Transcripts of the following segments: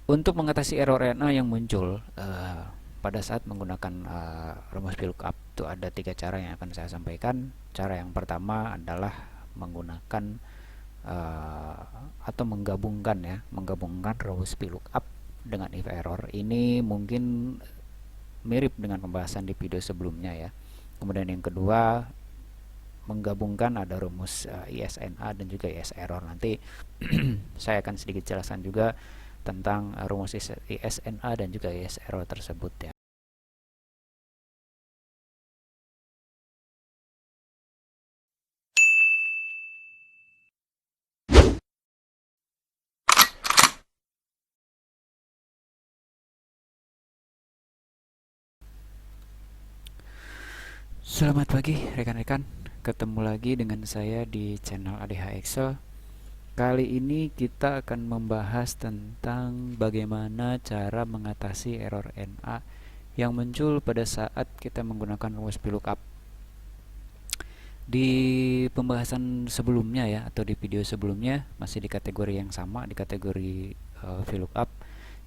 Untuk mengatasi error RNA yang muncul pada saat menggunakan rumus VLOOKUP, itu ada 3 cara yang akan saya sampaikan. Cara yang pertama adalah menggunakan atau menggabungkan rumus VLOOKUP dengan if error. Ini mungkin mirip dengan pembahasan di video sebelumnya ya. Kemudian yang kedua, menggabungkan ada rumus ISNA dan juga IS error. Nanti saya akan sedikit jelaskan juga tentang rumus ISNA dan juga IS error tersebut ya. Selamat pagi rekan-rekan, ketemu lagi dengan saya di channel ADH Excel. Kali ini kita akan membahas tentang bagaimana cara mengatasi error NA yang muncul pada saat kita menggunakan rumus VLOOKUP. Di pembahasan sebelumnya ya, atau di video sebelumnya, masih di kategori yang sama, di kategori VLOOKUP,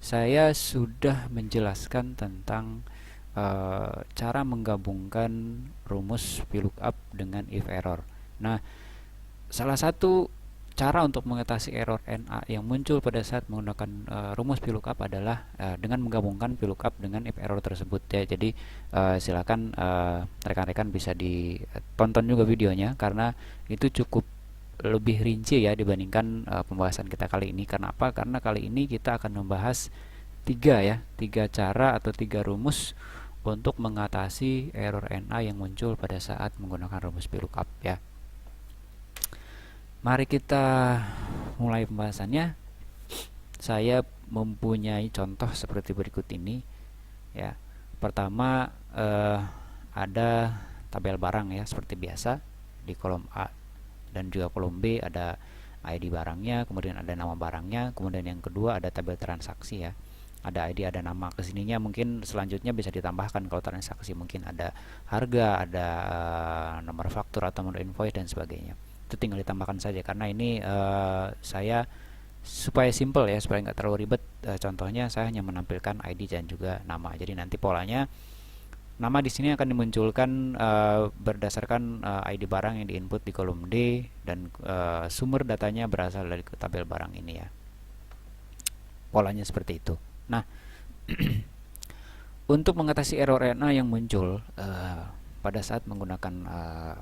saya sudah menjelaskan tentang cara menggabungkan rumus VLOOKUP dengan if error. Nah, salah satu cara untuk mengatasi error NA yang muncul pada saat menggunakan rumus VLOOKUP adalah dengan menggabungkan VLOOKUP dengan if error tersebut ya. Jadi silakan rekan-rekan bisa ditonton juga videonya, karena itu cukup lebih rinci ya dibandingkan pembahasan kita kali ini. Karena apa? Karena kali ini kita akan membahas tiga cara atau 3 rumus untuk mengatasi error NA yang muncul pada saat menggunakan rumus VLOOKUP ya. Mari kita mulai pembahasannya. Saya mempunyai contoh seperti berikut ini ya. Pertama ada tabel barang ya, seperti biasa. Di kolom A dan juga kolom B ada ID barangnya, kemudian ada nama barangnya, kemudian yang kedua ada tabel transaksi ya. Ada ID, ada nama. Kesininya mungkin selanjutnya bisa ditambahkan kalau transaksi, mungkin ada harga, ada nomor faktur atau nomor invoice dan sebagainya. Itu tinggal ditambahkan saja, karena ini saya supaya simple ya, supaya nggak terlalu ribet. Contohnya saya hanya menampilkan ID dan juga nama. Jadi nanti polanya, nama di sini akan dimunculkan berdasarkan ID barang yang diinput di kolom D, dan sumber datanya berasal dari tabel barang ini ya. Polanya seperti itu. Nah, untuk mengatasi error RNA yang muncul pada saat menggunakan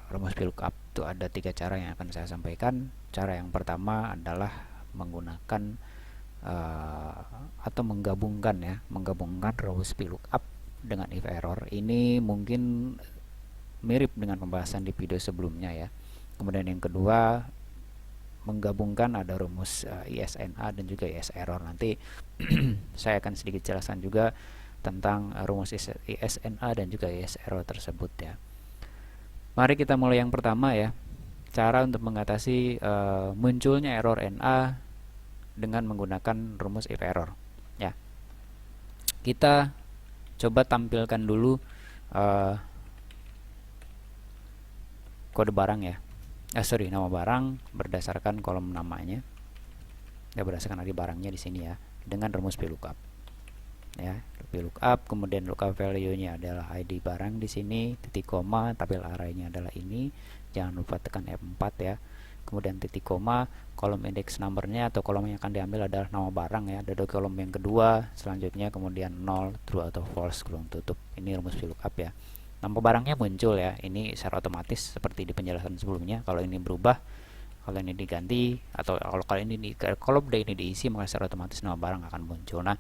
rumus VLOOKUP, itu ada 3 cara yang akan saya sampaikan. Cara yang pertama adalah menggunakan atau menggabungkan rumus VLOOKUP dengan if error. Ini mungkin mirip dengan pembahasan di video sebelumnya ya. Kemudian yang kedua, menggabungkan ada rumus ISNA dan juga IS error. Nanti saya akan sedikit jelaskan juga tentang rumus ISNA dan juga IS error tersebut ya. Mari kita mulai yang pertama ya. Cara untuk mengatasi munculnya error NA dengan menggunakan rumus if error ya. Kita coba tampilkan dulu kode barang ya. Nama barang berdasarkan kolom namanya. Ya, berdasarkan ID barangnya di sini ya, dengan rumus VLOOKUP. Ya, VLOOKUP, kemudian lookup value-nya adalah ID barang di sini, titik koma, tabel array-nya adalah ini. Jangan lupa tekan F4 ya. Kemudian titik koma, kolom index number-nya atau kolom yang akan diambil adalah nama barang ya. Ada kolom yang kedua, selanjutnya kemudian 0, true atau false, kurung tutup. Ini rumus VLOOKUP ya. Nama barangnya muncul ya, ini secara otomatis seperti di penjelasan sebelumnya. Kalau ini berubah, kalau ini diganti, atau kalau ini kolom D ini diisi, maka secara otomatis nama barang akan muncul. Nah,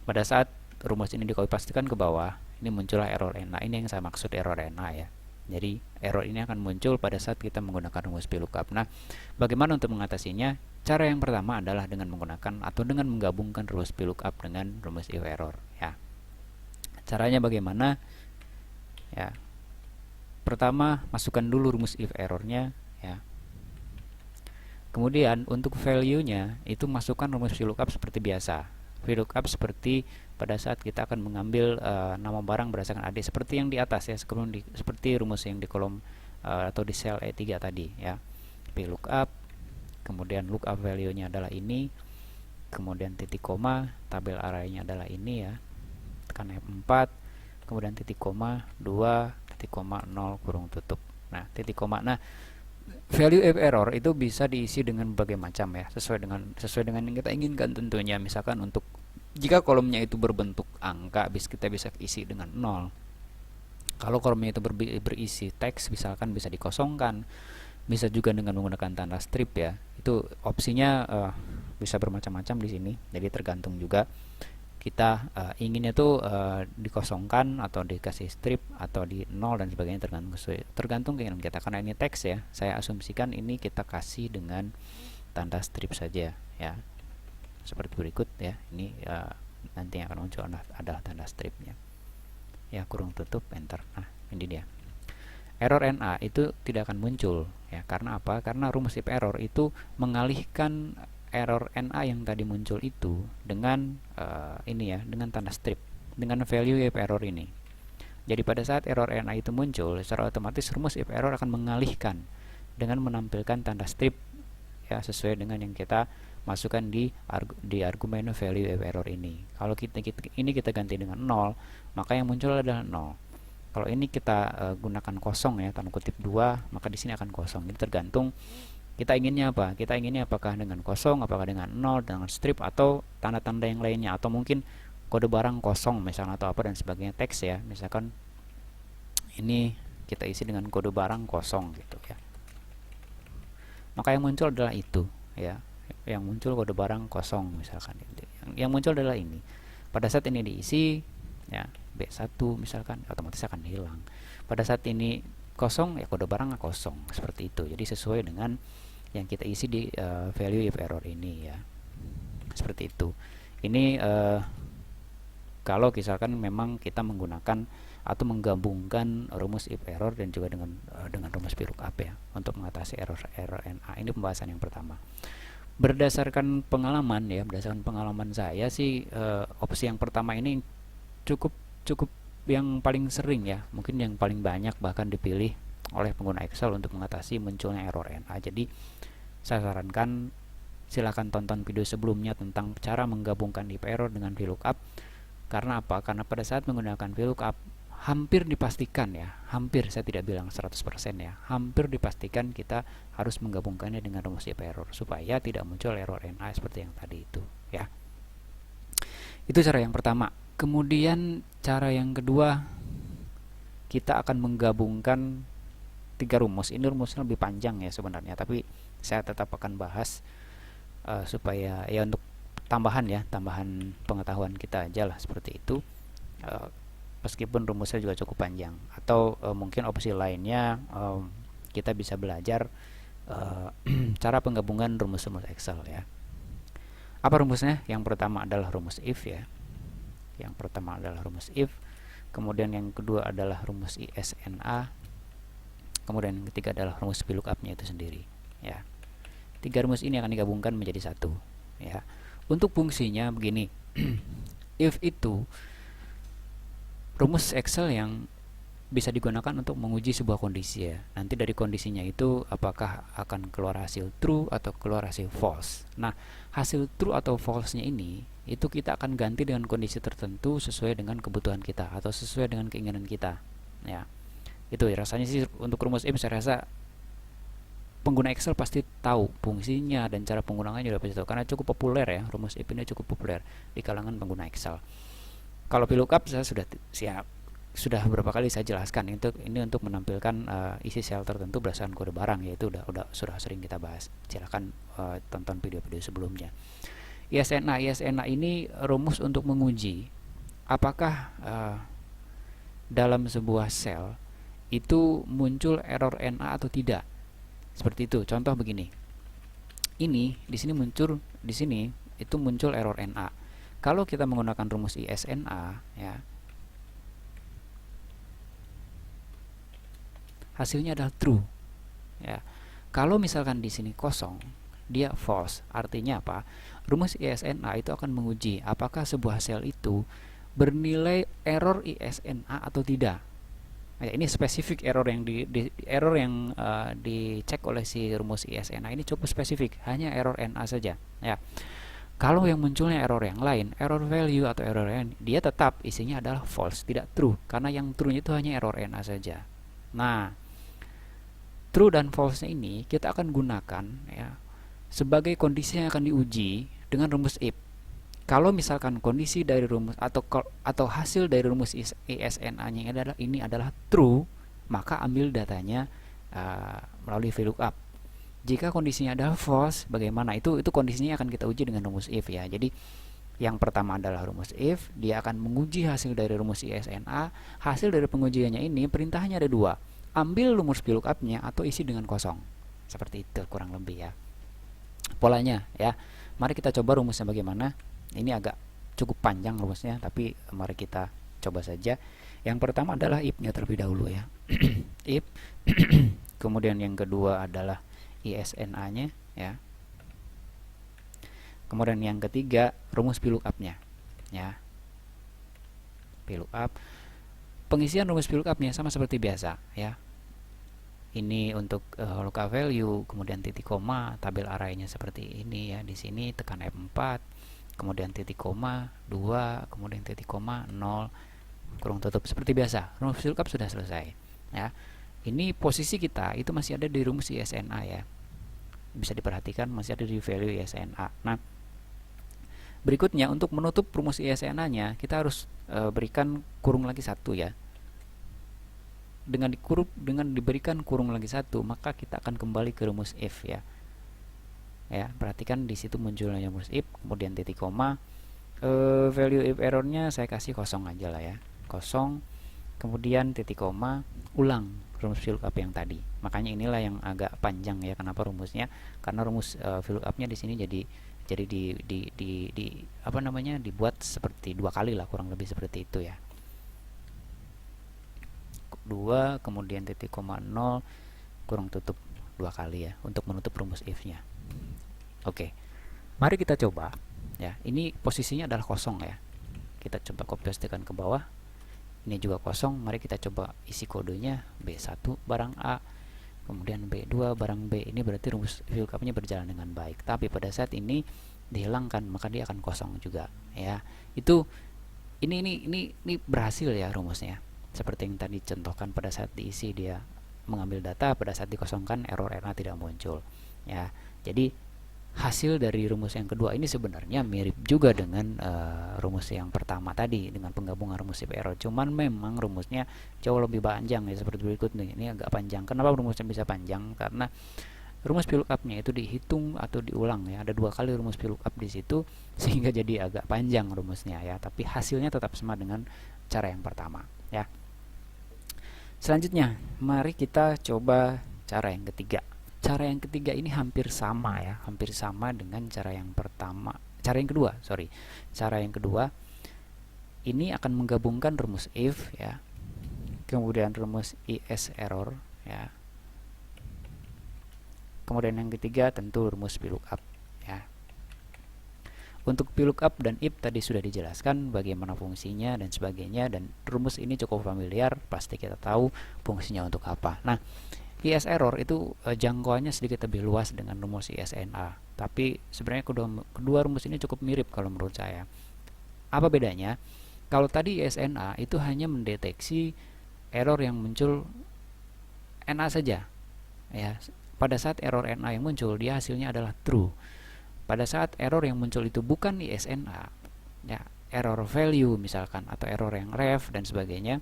pada saat rumus ini di-copy pastekan ke bawah, ini muncullah error NA. Ini yang saya maksud error NA ya. Jadi error ini akan muncul pada saat kita menggunakan rumus VLOOKUP. Nah, bagaimana untuk mengatasinya? Cara yang pertama adalah dengan menggunakan atau dengan menggabungkan rumus VLOOKUP dengan rumus if error ya. Caranya bagaimana? Ya, pertama masukkan dulu rumus if errornya ya. Kemudian untuk value-nya itu masukkan rumus VLOOKUP seperti biasa. VLOOKUP seperti pada saat kita akan mengambil nama barang berdasarkan ID, seperti yang di atas ya, seperti rumus yang di kolom atau di sel E3 tadi ya. VLOOKUP, kemudian lookup value-nya adalah ini, kemudian titik koma, tabel arraynya adalah ini ya, tekan F4, kemudian titik koma 2 titik koma 0 kurung tutup. Nah titik koma, nah value if error itu bisa diisi dengan berbagai macam ya, sesuai dengan yang kita inginkan tentunya. Misalkan untuk jika kolomnya itu berbentuk angka, kita bisa isi dengan 0. Kalau kolomnya itu berisi teks, misalkan bisa dikosongkan. Bisa juga dengan menggunakan tanda strip ya. Itu opsinya bisa bermacam-macam di sini. Jadi tergantung juga kita inginnya tuh dikosongkan atau dikasih strip atau di 0 dan sebagainya, tergantung keinginan kita. Karena ini teks ya, saya asumsikan ini kita kasih dengan tanda strip saja ya. Seperti berikut ya. Ini nanti yang akan muncul adalah tanda stripnya. Ya, kurung tutup, enter. Nah, ini dia. Error NA itu tidak akan muncul ya. Karena apa? Karena rumus if error itu mengalihkan error NA yang tadi muncul itu dengan ini ya, dengan tanda strip, dengan value if error ini. Jadi pada saat error NA itu muncul, secara otomatis rumus if error akan mengalihkan dengan menampilkan tanda strip ya, sesuai dengan yang kita masukkan di argumen value if error ini. Kalau kita ganti dengan 0, maka yang muncul adalah 0. Kalau ini kita gunakan kosong ya, tanda kutip 2, maka di sini akan kosong. Ini tergantung kita inginnya apa. Kita inginnya apakah dengan kosong, apakah dengan 0, dengan strip, atau tanda-tanda yang lainnya, atau mungkin kode barang kosong misalnya, atau apa dan sebagainya, teks ya. Misalkan ini kita isi dengan kode barang kosong gitu ya. Maka yang muncul adalah itu ya. Yang muncul kode barang kosong misalkan. Yang muncul adalah ini. Pada saat ini diisi ya, B1 misalkan, otomatis akan hilang. Pada saat ini kosong ya, kode barang kosong, seperti itu. Jadi sesuai dengan yang kita isi di value if error ini ya, seperti itu. Ini kalau misalkan memang kita menggunakan atau menggabungkan rumus if error dan juga dengan rumus VLOOKUP ya, untuk mengatasi error NA. Ini pembahasan yang pertama. Berdasarkan pengalaman ya, berdasarkan pengalaman saya sih, opsi yang pertama ini cukup yang paling sering ya, mungkin yang paling banyak bahkan dipilih oleh pengguna Excel untuk mengatasi munculnya error NA. Jadi saya sarankan silahkan tonton video sebelumnya tentang cara menggabungkan if error dengan VLOOKUP. Karena apa? Karena pada saat menggunakan VLOOKUP hampir dipastikan ya, hampir, saya tidak bilang 100% ya, hampir dipastikan kita harus menggabungkannya dengan rumus if error supaya tidak muncul error NA seperti yang tadi itu ya. Itu cara yang pertama. Kemudian cara yang kedua, kita akan menggabungkan 3 rumus. Ini rumusnya lebih panjang ya sebenarnya, tapi saya tetap akan bahas supaya ya untuk tambahan pengetahuan kita aja lah, seperti itu. Meskipun rumusnya juga cukup panjang, atau mungkin opsi lainnya kita bisa belajar cara penggabungan rumus-rumus Excel ya. Apa rumusnya? Yang pertama adalah rumus if ya. Yang pertama adalah rumus if, kemudian yang kedua adalah rumus ISNA, kemudian yang ketiga adalah rumus VLOOKUP-nya itu sendiri ya. 3 rumus ini akan digabungkan menjadi satu ya. Untuk fungsinya begini. If itu rumus Excel yang bisa digunakan untuk menguji sebuah kondisi ya. Nanti dari kondisinya itu apakah akan keluar hasil true atau keluar hasil false. Nah, hasil true atau false-nya ini itu kita akan ganti dengan kondisi tertentu sesuai dengan kebutuhan kita atau sesuai dengan keinginan kita ya. Itu ya, rasanya sih untuk rumus if saya rasa pengguna Excel pasti tahu fungsinya dan cara penggunaannya juga pasti tahu, karena cukup populer ya, rumus if ini cukup populer di kalangan pengguna Excel. Kalau VLOOKUP saya sudah beberapa kali saya jelaskan, ini untuk menampilkan isi sel tertentu berdasarkan kode barang, yaitu sudah sering kita bahas. Silakan tonton video-video sebelumnya. ISNA ini rumus untuk menguji apakah dalam sebuah sel itu muncul error NA atau tidak. Seperti itu. Contoh begini. Ini di sini itu muncul error NA. Kalau kita menggunakan rumus ISNA ya, hasilnya adalah true ya. Kalau misalkan di sini kosong, dia false. Artinya apa? Rumus ISNA itu akan menguji apakah sebuah sel itu bernilai error ISNA atau tidak. Ya, ini spesifik error yang dicek oleh si rumus ISNA ini cukup spesifik, hanya error NA saja ya. Kalau yang munculnya error yang lain, error value atau error n, dia tetap isinya adalah false, tidak true, karena yang true itu hanya error na saja. Nah, true dan false ini kita akan gunakan ya sebagai kondisi yang akan diuji dengan rumus if. Kalau misalkan kondisi dari rumus atau hasil dari rumus ISNA-nya ini adalah true, maka ambil datanya melalui VLOOKUP. Jika kondisinya adalah false, bagaimana? Itu kondisinya akan kita uji dengan rumus if ya. Jadi yang pertama adalah rumus if, dia akan menguji hasil dari rumus ISNA. Hasil dari pengujiannya ini perintahnya ada dua. Ambil rumus VLOOKUP-nya atau isi dengan kosong. Seperti itu kurang lebih ya polanya ya. Mari kita coba rumusnya bagaimana. Ini agak cukup panjang rumusnya, tapi mari kita coba saja. Yang pertama adalah if-nya terlebih dahulu ya. If kemudian yang kedua adalah ISNA-nya ya. Kemudian yang ketiga rumus VLOOKUP-nya ya. VLOOKUP. Pengisian rumus VLOOKUP-nya sama seperti biasa ya. Ini untuk lookup value, kemudian titik koma, tabel arraynya seperti ini ya. Di sini tekan F4, kemudian titik koma 2, kemudian titik koma 0, kurung tutup seperti biasa. Rumus VLOOKUP sudah selesai ya. Ini posisi kita itu masih ada di rumus ISNA ya. Bisa diperhatikan masih ada di value ISNA. Nah, berikutnya untuk menutup rumus ISNA-nya kita harus berikan kurung lagi satu ya. Dengan diberikan kurung lagi satu, maka kita akan kembali ke rumus if ya. Ya, perhatikan di situ munculnya rumus if, kemudian titik koma. Value if errornya saya kasih kosong aja lah ya, kosong. Kemudian titik koma, ulang rumus VLOOKUP yang tadi. Makanya inilah yang agak panjang ya. Kenapa rumusnya? Karena rumus VLOOKUP-nya di sini jadi apa namanya, dibuat seperti dua kali lah, kurang lebih seperti itu ya. 2 kemudian titik koma 0 kurung tutup dua kali ya untuk menutup rumus if-nya. Oke, mari kita coba ya. Ini posisinya adalah kosong ya. Kita coba copy pastekan ke bawah. Ini juga kosong. Mari kita coba isi kodenya B1 barang A, kemudian B2 barang B. Ini berarti rumus VLOOKUP-nya berjalan dengan baik. Tapi pada saat ini dihilangkan, maka dia akan kosong juga ya. Itu ini berhasil ya rumusnya. Seperti yang tadi contohkan, pada saat diisi dia mengambil data, pada saat dikosongkan error error tidak muncul ya. Jadi hasil dari rumus yang kedua ini sebenarnya mirip juga dengan rumus yang pertama tadi dengan penggabungan rumus if error, cuman memang rumusnya jauh lebih panjang ya, seperti berikut nih. Ini agak panjang. Kenapa rumusnya bisa panjang? Karena rumus VLOOKUP-nya itu dihitung atau diulang ya. Ada dua kali rumus VLOOKUP di situ sehingga jadi agak panjang rumusnya ya, tapi hasilnya tetap sama dengan cara yang pertama ya. Selanjutnya, mari kita coba cara yang ketiga. Cara yang ketiga ini hampir sama ya, hampir sama dengan cara yang pertama. Cara yang kedua, sorry. Cara yang kedua ini akan menggabungkan rumus if ya, kemudian rumus is error ya. Kemudian yang ketiga tentu rumus VLOOKUP ya. Untuk VLOOKUP dan if tadi sudah dijelaskan bagaimana fungsinya dan sebagainya, dan rumus ini cukup familiar, pasti kita tahu fungsinya untuk apa. Nah, is error itu jangkauannya sedikit lebih luas dengan rumus ISNA, tapi sebenarnya kedua rumus ini cukup mirip kalau menurut saya. Apa bedanya? Kalau tadi ISNA itu hanya mendeteksi error yang muncul NA saja ya. Pada saat error NA yang muncul, dia hasilnya adalah true. Pada saat error yang muncul itu bukan ISNA ya, error value misalkan atau error yang ref dan sebagainya,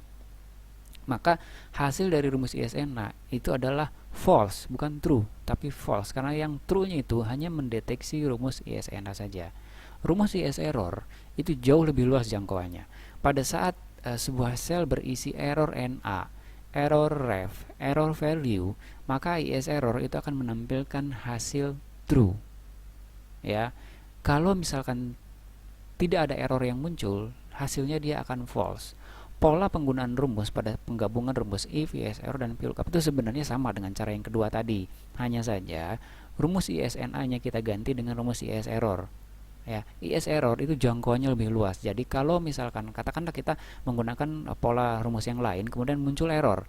maka hasil dari rumus ISNA itu adalah false, bukan true, tapi false, karena yang true-nya itu hanya mendeteksi rumus ISNA saja. Rumus is error itu jauh lebih luas jangkauannya. Pada saat sebuah sel berisi error NA, error ref, error value, maka is error itu akan menampilkan hasil true ya. Kalau misalkan tidak ada error yang muncul, hasilnya dia akan false. Pola penggunaan rumus pada penggabungan rumus if, is error, dan VLOOKUP itu sebenarnya sama dengan cara yang kedua tadi. Hanya saja rumus ISNA-nya kita ganti dengan rumus is error. Ya, is error itu jangkauannya lebih luas. Jadi kalau misalkan katakanlah kita menggunakan pola rumus yang lain, kemudian muncul error,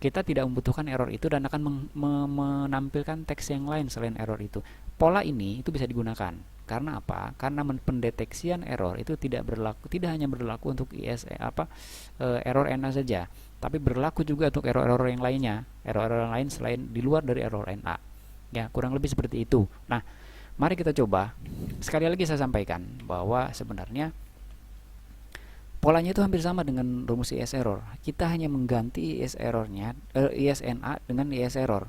kita tidak membutuhkan error itu dan akan menampilkan teks yang lain selain error itu. Pola ini itu bisa digunakan Karena apa? Karena pendeteksian error itu tidak hanya berlaku untuk error NA saja, tapi berlaku juga untuk error-error yang lainnya, error-error yang lain selain di luar dari error NA. Ya, kurang lebih seperti itu. Nah, mari kita coba. Sekali lagi saya sampaikan bahwa sebenarnya polanya itu hampir sama dengan rumus IS error. Kita hanya mengganti IS errornya, ISNA dengan IS error.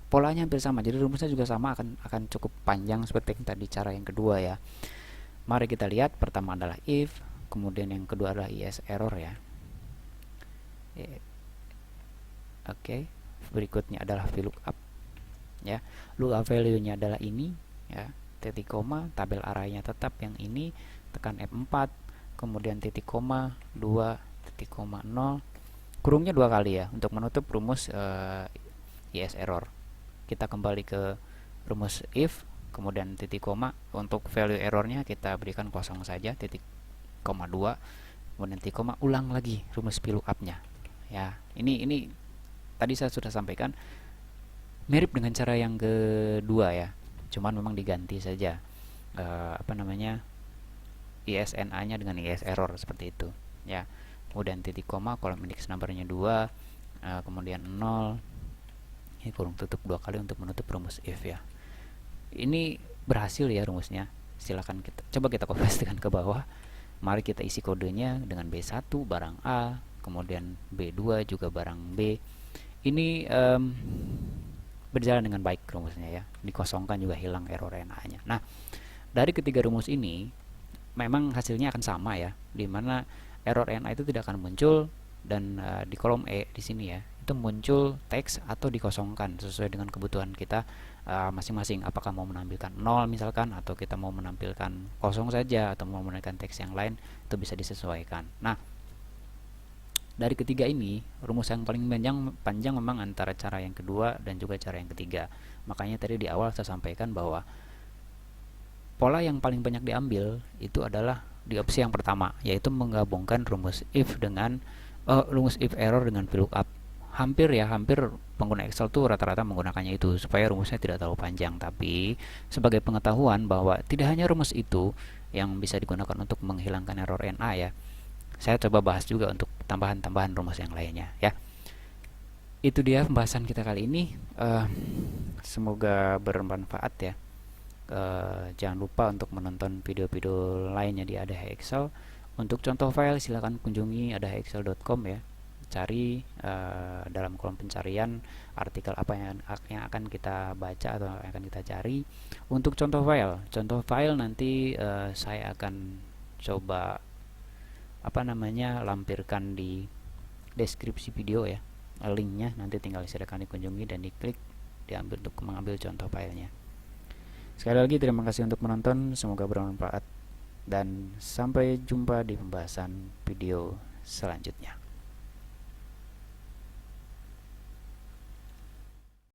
Polanya hampir sama, jadi rumusnya juga sama, akan cukup panjang seperti yang tadi cara yang kedua ya. Mari kita lihat, pertama adalah if, kemudian yang kedua adalah IS error ya. Oke, berikutnya adalah VLOOKUP ya. Lookup value-nya adalah ini ya, titik koma, tabel arraynya tetap yang ini, tekan F4, kemudian titik koma 2 titik koma 0, kurungnya 2 kali ya untuk menutup rumus IS error. Kita kembali ke rumus if, kemudian titik koma, untuk value errornya kita berikan kosong saja, titik koma 2, kemudian titik koma, ulang lagi rumus VLOOKUP-nya ya. Ini tadi saya sudah sampaikan mirip dengan cara yang kedua ya, cuman memang diganti saja ISNA-nya dengan IS error seperti itu ya. Kemudian titik koma, kolom index number-nya 2, kemudian 0, ini kurung tutup 2 kali untuk menutup rumus if ya. Ini berhasil ya rumusnya. Silakan coba kita copy pastekan ke bawah. Mari kita isi kodenya dengan B1 barang A, kemudian B2 juga barang B. Ini berjalan dengan baik rumusnya ya. Dikosongkan juga hilang error NA-nya. Nah, dari ketiga rumus ini memang hasilnya akan sama ya, dimana error NA itu tidak akan muncul, dan di kolom E di sini ya, itu muncul teks atau dikosongkan sesuai dengan kebutuhan kita masing-masing. Apakah mau menampilkan 0 misalkan, atau kita mau menampilkan kosong saja, atau mau menampilkan teks yang lain, itu bisa disesuaikan. Nah, dari ketiga ini, rumus yang paling panjang memang antara cara yang kedua dan juga cara yang ketiga. Makanya tadi di awal saya sampaikan bahwa pola yang paling banyak diambil itu adalah di opsi yang pertama, yaitu menggabungkan rumus if dengan rumus if error dengan VLOOKUP. Hampir pengguna Excel tuh rata-rata menggunakannya itu supaya rumusnya tidak terlalu panjang. Tapi sebagai pengetahuan bahwa tidak hanya rumus itu yang bisa digunakan untuk menghilangkan error NA ya, saya coba bahas juga untuk tambahan-tambahan rumus yang lainnya ya. Itu dia pembahasan kita kali ini. Semoga bermanfaat ya. Jangan lupa untuk menonton video-video lainnya di Adaha Excel. Untuk contoh file silakan kunjungi adahaexcel.com ya. Cari dalam kolom pencarian artikel apa yang akan kita baca atau yang akan kita cari. Untuk contoh file nanti saya akan coba lampirkan di deskripsi video ya, linknya nanti tinggal silakan dikunjungi dan diklik, diambil untuk mengambil contoh filenya. Sekali lagi terima kasih untuk menonton, semoga bermanfaat dan sampai jumpa di pembahasan video selanjutnya.